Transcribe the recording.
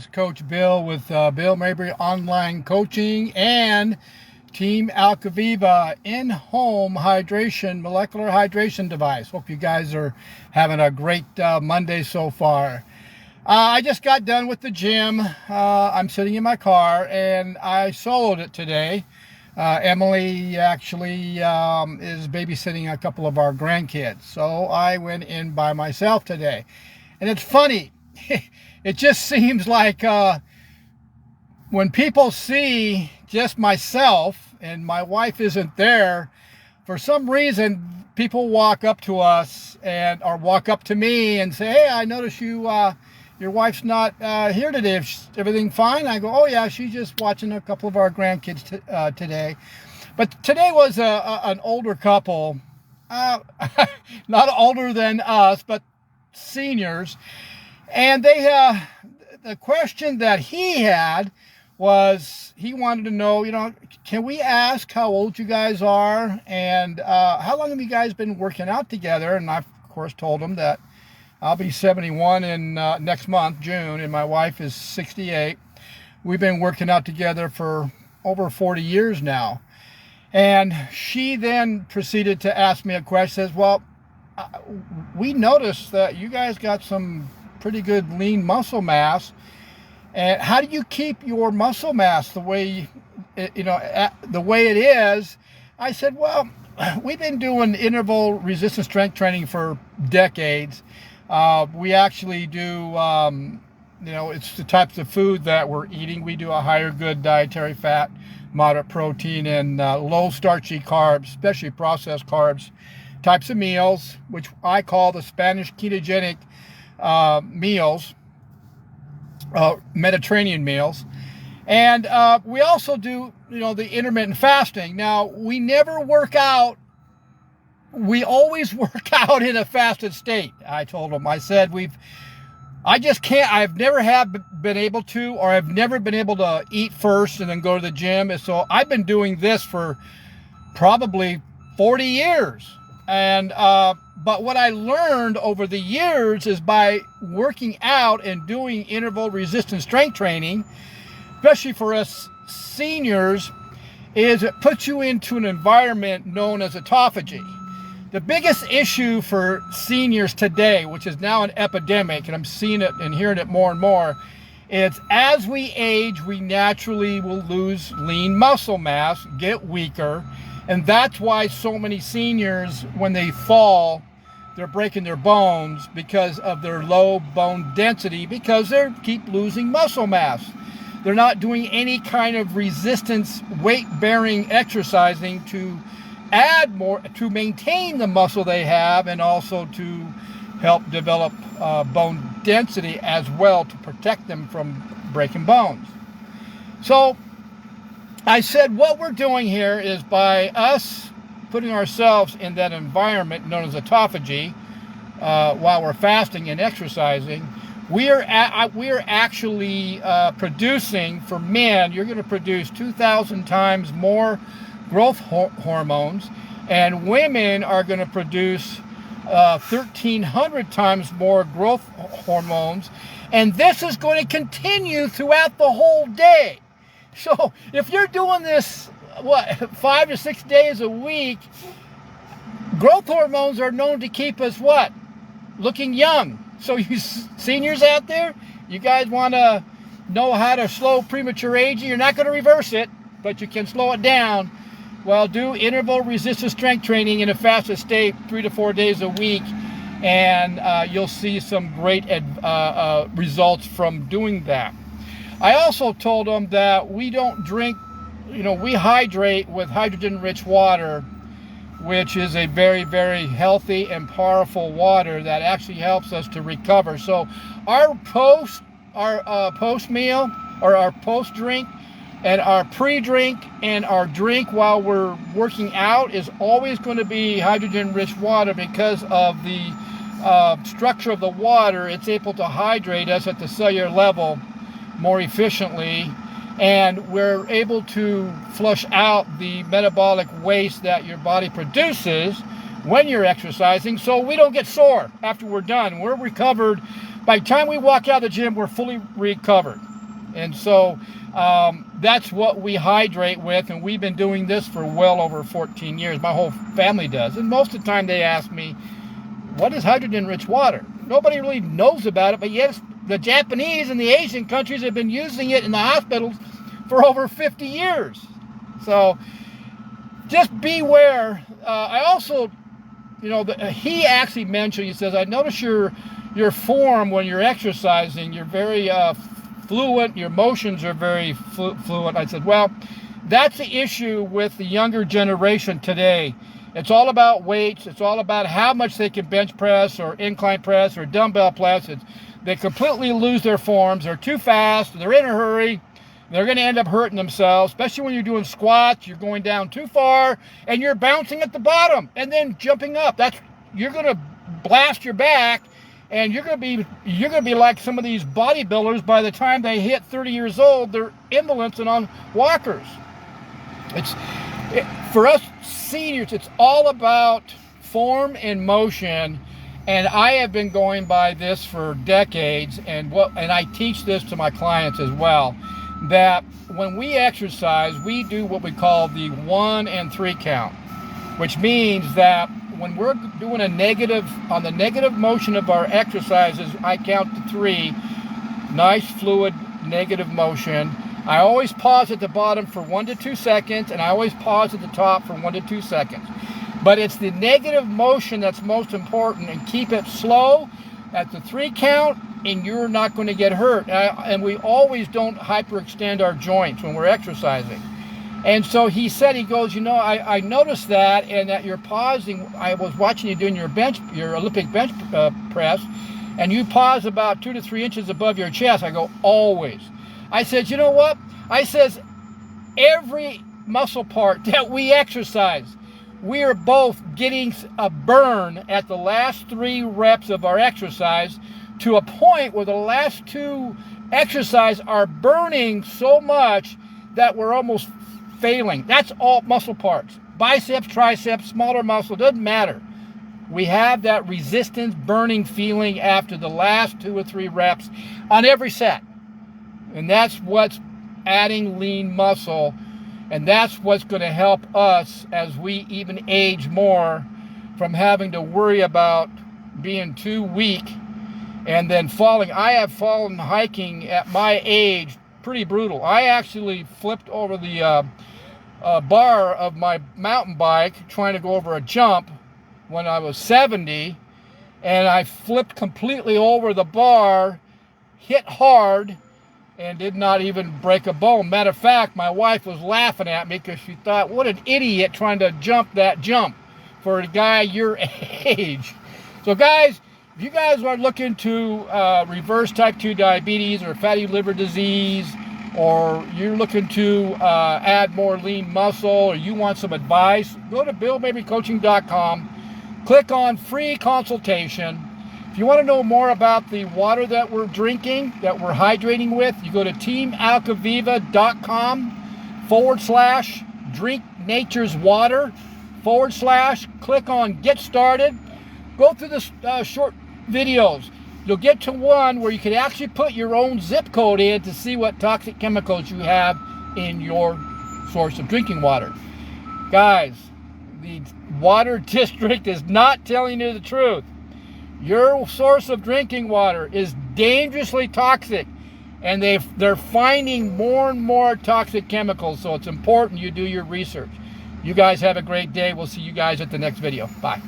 This is Coach Bill with Bill Mabry Online Coaching and Team Alcaviva in-home hydration, molecular hydration device. Hope you guys are having a great Monday so far. I just got done with the gym. I'm sitting in my car and I soloed it today. Emily actually is babysitting a couple of our grandkids. So I went in by myself today. And it's funny. It just seems like when people see just myself and my wife isn't there, for some reason people walk up to us or walk up to me and say, "Hey, I noticed your wife's not here today. Everything fine?" I go, "Oh yeah, she's just watching a couple of our grandkids today." But today was an older couple, not older than us, but seniors. And the question that he had was, he wanted to know, can we ask how old you guys are and how long have you guys been working out together? And I, of course, told him that I'll be 71 in next month, June, and my wife is 68. We've been working out together for over 40 years now. And she then proceeded to ask me a question, says, "Well, we noticed that you guys got some pretty good lean muscle mass, and how do you keep your muscle mass the way the way it is?" I said, "Well, we've been doing interval resistance strength training for decades. We actually do it's the types of food that we're eating. We do a higher good dietary fat, moderate protein, and low starchy carbs, especially processed carbs types of meals, which I call the Spanish ketogenic meals, Mediterranean meals. And we also do, the intermittent fasting. Now, we never work out. We always work out in a fasted state." I told him. I said, I just can't. I've never been able to, or I've never been able to eat first and then go to the gym. And so I've been doing this for probably 40 years. And but what I learned over the years is by working out and doing interval resistance strength training, especially for us seniors, is it puts you into an environment known as autophagy. The biggest issue for seniors today, which is now an epidemic, and I'm seeing it and hearing it more and more, is as we age, we naturally will lose lean muscle mass, get weaker. And that's why so many seniors, when they fall, they're breaking their bones because of their low bone density, because they keep losing muscle mass. They're not doing any kind of resistance weight-bearing exercising to add more, to maintain the muscle they have, and also to help develop bone density as well to protect them from breaking bones. So I said, what we're doing here is by us putting ourselves in that environment known as autophagy while we're fasting and exercising, we are actually producing, for men, you're going to produce 2,000 times more growth hormones, and women are going to produce 1,300 times more growth hormones, and this is going to continue throughout the whole day. So if you're doing this, 5 to 6 days a week, growth hormones are known to keep us looking young. So you seniors out there, you guys want to know how to slow premature aging. You're not going to reverse it, but you can slow it down. Well, do interval resistance strength training in a fasted state 3 to 4 days a week, and you'll see some great results from doing that. I also told them that we don't drink, we hydrate with hydrogen-rich water, which is a very, very healthy and powerful water that actually helps us to recover. So our post meal, or our post drink, and our pre-drink and our drink while we're working out is always going to be hydrogen-rich water, because of the structure of the water. It's able to hydrate us at the cellular level more efficiently, and we're able to flush out the metabolic waste that your body produces when you're exercising, so we don't get sore after we're done. We're recovered. By the time we walk out of the gym, we're fully recovered. And so that's what we hydrate with, and we've been doing this for well over 14 years. My whole family does. And most of the time they ask me, what is hydrogen-rich water? Nobody really knows about it, but yes, the Japanese and the Asian countries have been using it in the hospitals for over 50 years. So just beware. I also, he actually mentioned, he says, I notice your form when you're exercising, you're very fluent, your motions are very fluent. I said, well, that's the issue with the younger generation today. It's all about weights. It's all about how much they can bench press or incline press or dumbbell press. They completely lose their forms. They're too fast. They're in a hurry. They're going to end up hurting themselves, especially when you're doing squats. You're going down too far, and you're bouncing at the bottom and then jumping up. You're going to blast your back, and you're going to be like some of these bodybuilders. By the time they hit 30 years old, they're invalids and on walkers. For us seniors, it's all about form and motion, and I have been going by this for decades, and I teach this to my clients as well, that when we exercise, we do what we call the 1 and 3 count, which means that when we're doing on the negative motion of our exercises, I count to 3, nice fluid negative motion. I always pause at the bottom for 1 to 2 seconds, and I always pause at the top for 1 to 2 seconds. But it's the negative motion that's most important, and keep it slow at the 3 count, and you're not going to get hurt. And we always don't hyperextend our joints when we're exercising. And so he said, he goes, I noticed that, and that you're pausing. I was watching you doing your Olympic bench press, and you pause about 2 to 3 inches above your chest. I go, always. I said, you know what? I says, every muscle part that we exercise, we are both getting a burn at the last 3 reps of our exercise, to a point where the last 2 exercises are burning so much that we're almost failing. That's all muscle parts. Biceps, triceps, smaller muscle, doesn't matter. We have that resistance burning feeling after the last 2 or 3 reps on every set. And that's what's adding lean muscle, and that's what's going to help us as we even age more, from having to worry about being too weak and then falling. I have fallen hiking at my age pretty brutal. I actually flipped over the bar of my mountain bike trying to go over a jump when I was 70, and I flipped completely over the bar, hit hard, and did not even break a bone. Matter of fact, my wife was laughing at me because she thought, what an idiot trying to jump that jump for a guy your age. So guys, if you guys are looking to reverse type 2 diabetes or fatty liver disease, or you're looking to add more lean muscle, or you want some advice, go to BillMabryCoaching.com, click on free consultation. If you want to know more about the water that we're drinking, that we're hydrating with, you go to teamalcaviva.com/drinknatureswater/ click on get started. Go through the short videos. You'll get to one where you can actually put your own zip code in to see what toxic chemicals you have in your source of drinking water. Guys, the water district is not telling you the truth. Your source of drinking water is dangerously toxic, and they're finding more and more toxic chemicals, so it's important you do your research. You guys have a great day. We'll see you guys at the next video. Bye.